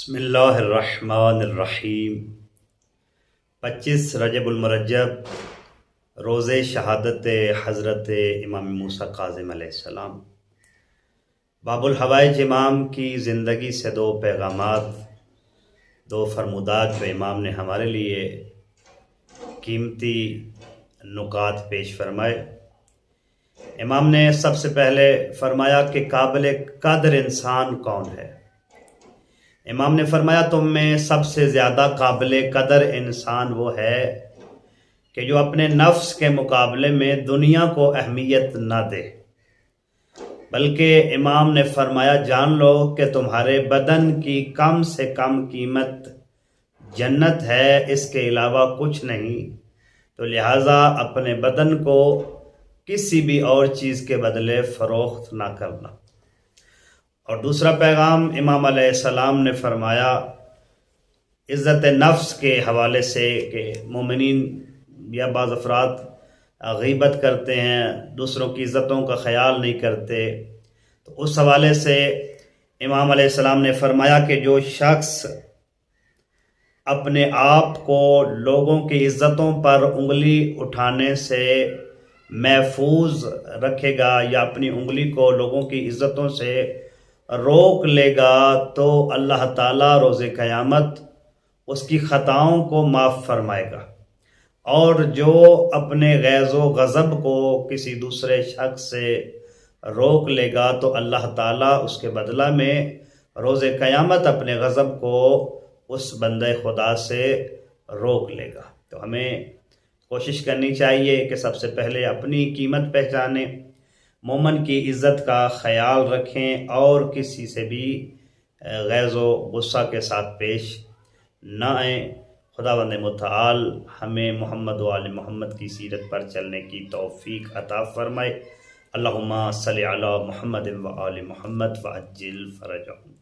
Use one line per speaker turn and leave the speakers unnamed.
بسم اللہ الرحمن الرحیم 25 رجب المرجب روز شہادت حضرت امام موسیٰ کاظم علیہ السلام۔ باب الحوائج امام کی زندگی سے دو پیغامات، دو فرمودات جو امام نے ہمارے لیے قیمتی نکات پیش فرمائے۔ امام نے سب سے پہلے فرمایا کہ قابل قدر انسان کون ہے۔ امام نے فرمایا تم میں سب سے زیادہ قابل قدر انسان وہ ہے کہ جو اپنے نفس کے مقابلے میں دنیا کو اہمیت نہ دے، بلکہ امام نے فرمایا جان لو کہ تمہارے بدن کی کم سے کم قیمت جنت ہے، اس کے علاوہ کچھ نہیں، تو لہٰذا اپنے بدن کو کسی بھی اور چیز کے بدلے فروخت نہ کرنا۔ اور دوسرا پیغام امام علیہ السلام نے فرمایا عزت نفس کے حوالے سے کہ مومنین یا بعض افراد غیبت کرتے ہیں، دوسروں کی عزتوں کا خیال نہیں کرتے، تو اس حوالے سے امام علیہ السلام نے فرمایا کہ جو شخص اپنے آپ کو لوگوں کی عزتوں پر انگلی اٹھانے سے محفوظ رکھے گا یا اپنی انگلی کو لوگوں کی عزتوں سے روک لے گا تو اللہ تعالیٰ روز قیامت اس کی خطاؤں کو معاف فرمائے گا، اور جو اپنے غیظ و غضب کو کسی دوسرے شخص سے روک لے گا تو اللہ تعالیٰ اس کے بدلہ میں روز قیامت اپنے غضب کو اس بندے خدا سے روک لے گا۔ تو ہمیں کوشش کرنی چاہیے کہ سب سے پہلے اپنی قیمت پہچانیں، مومن کی عزت کا خیال رکھیں اور کسی سے بھی غیظ و غصہ کے ساتھ پیش نہ آئیں۔ خداوند متعال ہمیں محمد و آل محمد کی سیرت پر چلنے کی توفیق عطا فرمائے۔ اللہم صلی علی محمد و آل محمد وعجل فرجہم۔